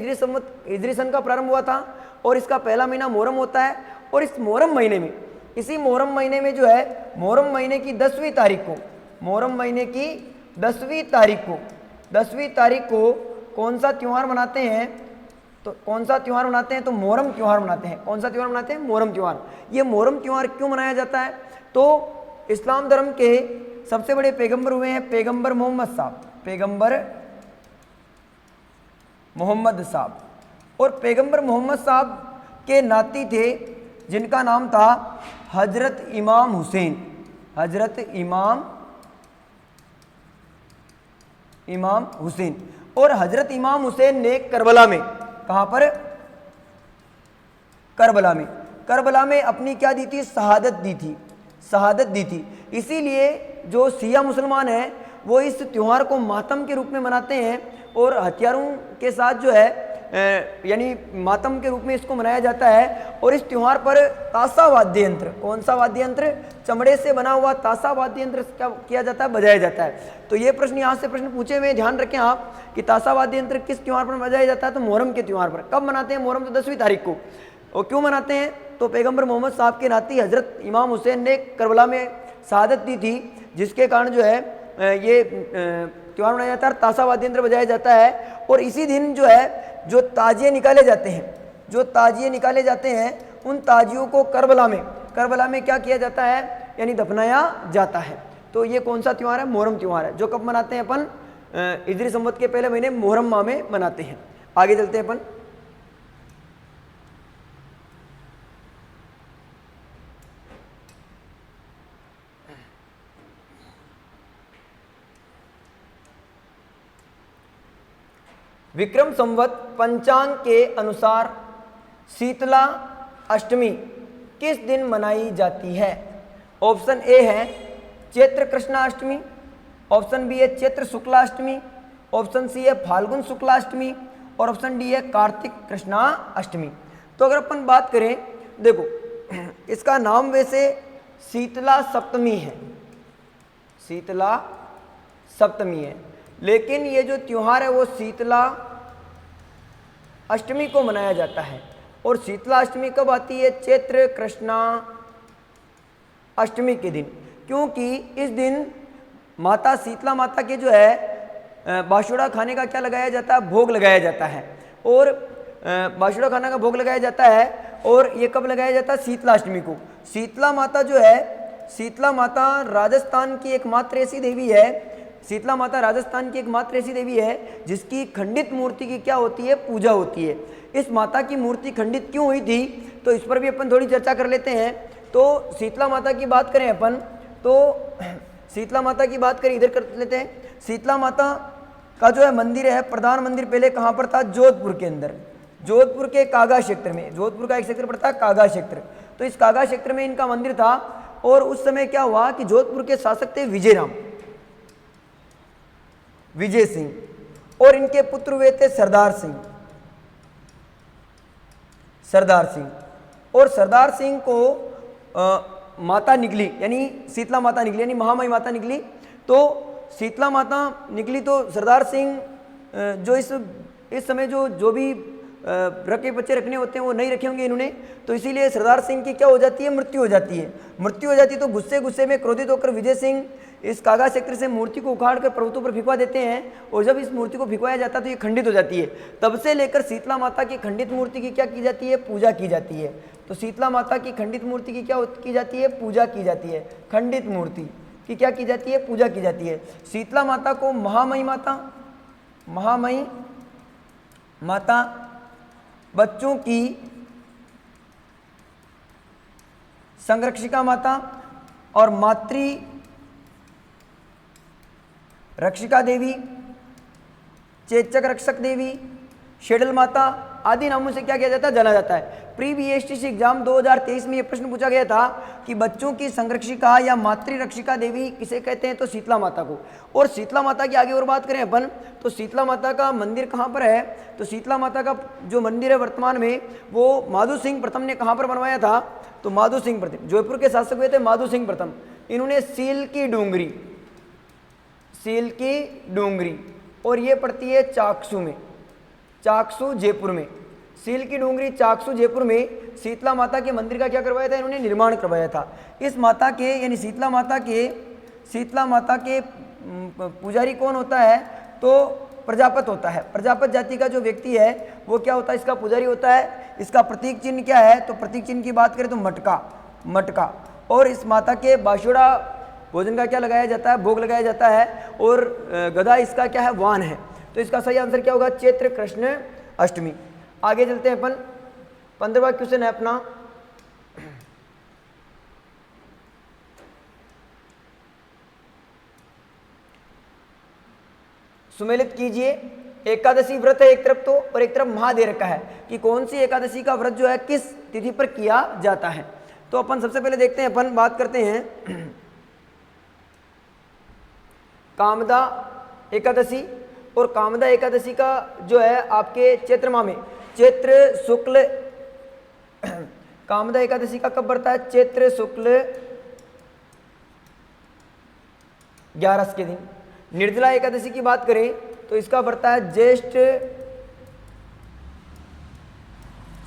हिजरी सन का प्रारंभ हुआ था और इसका पहला महीना मुहर्रम होता है। और इस मुहर्रम महीने में, इसी मुहर्रम महीने में जो है मुहर्रम महीने की 10वीं तारीख को, मुहर्रम महीने की 10वीं तारीख को कौन सा त्यौहार मनाते हैं? तो कौन सा त्यौहार मनाते हैं? तो मुहर्रम त्यौहार मनाते हैं। कौन सा त्यौहार मनाते हैं? मुहर्रम त्यौहार। ये मुहर्रम त्यौहार क्यों मनाया जाता है? तो इस्लाम धर्म के सबसे बड़े पैगंबर हुए हैं पैगंबर मोहम्मद साहब। और पैगंबर मोहम्मद साहब के नाती थे जिनका नाम था हजरत इमाम हुसैन। और हजरत इमाम हुसैन ने करबला में, कहां पर? करबला में अपनी क्या दी थी? शहादत दी थी। इसीलिए जो शिया मुसलमान हैं वो इस त्यौहार को मातम के रूप में मनाते हैं और हथियारों के साथ जो है यानी मातम के रूप में इसको मनाया जाता है। और इस त्यौहार पर ताशा वाद्य यंत्र, कौन सा वाद्य यंत्र? चमड़े से बना हुआ ताशा वाद्य यंत्र क्या किया जाता है? बजाया जाता है। तो ये प्रश्न यहाँ से प्रश्न पूछे हुए, ध्यान रखें आप कि ताशा वाद्य यंत्र किस त्यौहार पर बजाया जाता है? तो मुहर्रम के त्यौहार पर। कब मनाते हैं मुहर्रम? तो 10वीं तारीख को। और क्यों मनाते हैं? तो पैगंबर मोहम्मद साहब के नाती हजरत इमाम हुसैन ने करबला में शहादत दी थी, जिसके कारण जो है ये त्यौहार मनाया जाता है, ताशा वाद्य यंत्र बजाया जाता है। और इसी दिन जो है जो ताजिए निकाले जाते हैं उन ताजियों को करबला में क्या किया जाता है? यानी दफनाया जाता है। तो ये कौन सा त्यौहार है? मुहर्रम त्यौहार है, जो कब मनाते हैं अपन? हिजरी संवत के पहले महीने मुहर्रम माह में मनाते हैं। आगे चलते हैं अपन। विक्रम संवत पंचांग के अनुसार शीतला अष्टमी किस दिन मनाई जाती है? ऑप्शन ए है चैत्र कृष्णाष्टमी, ऑप्शन बी है चैत्र शुक्लाष्टमी, ऑप्शन सी है फाल्गुन शुक्लाष्टमी और ऑप्शन डी है कार्तिक कृष्णाष्टमी। तो अगर अपन बात करें, देखो इसका नाम वैसे शीतला सप्तमी है, लेकिन ये जो त्यौहार है वो शीतला अष्टमी को मनाया जाता है। और शीतला अष्टमी कब आती है? चैत्र कृष्णा अष्टमी के दिन, क्योंकि इस दिन माता शीतला माता के जो है बाशुड़ा खाने का क्या लगाया जाता है? भोग लगाया जाता है। और बाशुड़ा खाना का भोग लगाया जाता है। और ये कब लगाया जाता है? शीतला अष्टमी को। शीतला माता जो है, शीतला माता राजस्थान की एकमात्र ऐसी देवी है जिसकी खंडित मूर्ति की क्या होती है? पूजा होती है। इस माता की मूर्ति खंडित क्यों हुई थी? तो इस पर भी अपन थोड़ी चर्चा कर लेते हैं। तो शीतला माता की बात करें अपन, तो शीतला माता की बात करें, इधर कर लेते हैं। शीतला माता का जो है मंदिर है, प्रधान मंदिर पहले कहाँ पर था? जोधपुर के अंदर, जोधपुर के कागा क्षेत्र में। जोधपुर का एक क्षेत्र पड़ता है कागा क्षेत्र, तो इस कागा क्षेत्र में इनका मंदिर था। और उस समय क्या हुआ कि जोधपुर के शासक थे विजयराम, विजय सिंह, और इनके पुत्र हुए थे सरदार सिंह, सरदार सिंह। और सरदार सिंह को माता निकली, यानी शीतला माता निकली, यानी महामाई माता निकली। तो शीतला माता निकली तो सरदार सिंह जो इस समय जो भी रखे बच्चे रखने होते हैं वो नहीं रखे होंगे इन्होंने, तो इसीलिए सरदार सिंह की क्या हो जाती है? मृत्यु हो जाती है। मृत्यु हो जाती है तो गुस्से में क्रोधित होकर विजय सिंह इस कागा क्षेत्र से मूर्ति को उखाड़ कर पर्वतों पर फिकवा देते हैं। और जब इस मूर्ति को फिकवाया जाता है तो ये खंडित हो जाती है। तब से लेकर शीतला माता की खंडित मूर्ति की क्या की जाती है? पूजा की जाती है। तो शीतला माता की खंडित मूर्ति की क्या की जाती है? पूजा की जाती है। खंडित मूर्ति की क्या की जाती है? पूजा की जाती है। शीतला माता को महामयी माता, महामयी माता, बच्चों की संरक्षिका माता और मातृ रक्षिका देवी, चेचक रक्षक देवी, शेडल माता आदि नामों से क्या किया जाता है? जाना जाता है। प्री बीएसटीसी एग्जाम 2023 में यह प्रश्न पूछा गया था कि बच्चों की संरक्षिका या मातृ रक्षिका देवी किसे कहते हैं? तो शीतला माता को। और शीतला माता की आगे और बात करें अपन तो शीतला माता का मंदिर कहाँ पर है? तो शीतला माता का जो मंदिर है वर्तमान में वो माधो सिंह प्रथम ने कहाँ पर बनवाया था? तो माधो सिंह प्रथम, जयपुर के शासक हुए थे माधो सिंह प्रथम। इन्होंने सील की डूंगरी, सील की डूंगरी, और ये पड़ती है चाकसू में, चाकसू जयपुर में। सील की डूंगरी चाकसू जयपुर में शीतला माता के मंदिर का क्या करवाया था? इन्होंने निर्माण करवाया था। इस माता के यानी शीतला माता के पुजारी कौन होता है? तो प्रजापत होता है। प्रजापत जाति का जो व्यक्ति है वो क्या होता है? इसका पुजारी होता है। इसका प्रतीक चिन्ह क्या है? तो प्रतीक चिन्ह की बात करें तो मटका, मटका। और इस माता के बाशुड़ा भोजन का क्या लगाया जाता है? भोग लगाया जाता है। और गधा इसका क्या है? वाहन है। तो इसका सही आंसर क्या होगा? चैत्र कृष्ण अष्टमी। आगे चलते हैं अपन, 15वां क्वेश्चन है अपना। सुमेलित कीजिए। एकादशी व्रत है एक तरफ तो, और एक तरफ महा दे रखा है कि कौन सी एकादशी का व्रत जो है किस तिथि पर किया जाता है। तो अपन सबसे पहले देखते हैं, अपन बात करते हैं कामदा एकादशी। और कामदा एकादशी का जो है आपके चैत्र माह में, चैत्र शुक्ल, कामदा एकादशी का कब बढ़ता है? चैत्र शुक्ल 11 के दिन। निर्जला एकादशी की बात करें तो इसका बढ़ता है ज्येष्ठ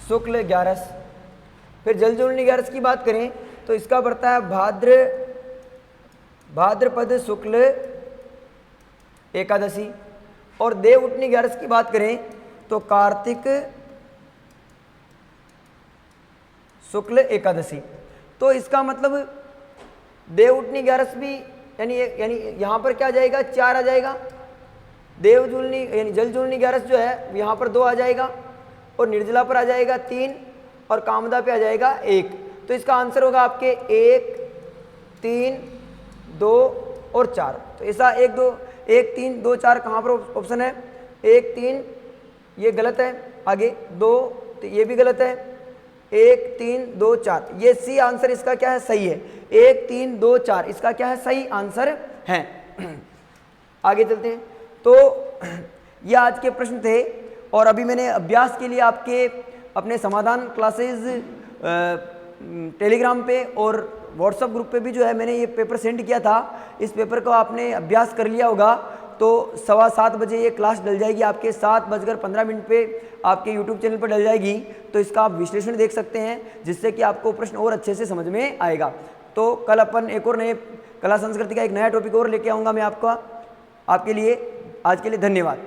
शुक्ल 11। फिर जलजोलनी 11 की बात करें तो इसका बढ़ता है भाद्रपद शुक्ल एकादशी। और देव उठनी 11 की बात करें तो कार्तिक शुक्ल एकादशी। तो इसका मतलब देव उठनी 11 भी यानी यहाँ पर क्या आ जाएगा? 4 आ जाएगा। देव जुलनी यानी जल जुलनी 11 जो है यहाँ पर 2 आ जाएगा, और निर्जला पर आ जाएगा 3, और कामदा पे आ जाएगा 1। तो इसका आंसर होगा आपके 1, 3, 2 और 4। तो ऐसा 1, 3, 2, 4 कहाँ पर ऑप्शन है? 1, 3 ये गलत है, आगे 2 तो ये भी गलत है, 1, 3, 2, 4 ये सी आंसर इसका क्या है? सही है। 1, 3, 2, 4 इसका क्या है? सही आंसर है। आगे चलते हैं। तो ये आज के प्रश्न थे, और अभी मैंने अभ्यास के लिए आपके अपने समाधान क्लासेस टेलीग्राम पे और व्हाट्सएप ग्रुप पे भी जो है मैंने ये पेपर सेंड किया था। इस पेपर को आपने अभ्यास कर लिया होगा तो 7:15 बजे ये क्लास डल जाएगी आपके 7:15 पे आपके यूट्यूब चैनल पर डल जाएगी। तो इसका आप विश्लेषण देख सकते हैं, जिससे कि आपको प्रश्न और अच्छे से समझ में आएगा। तो कल अपन एक और नए कला संस्कृति का एक नया टॉपिक और लेके आऊँगा मैं आपके लिए। आज के लिए धन्यवाद।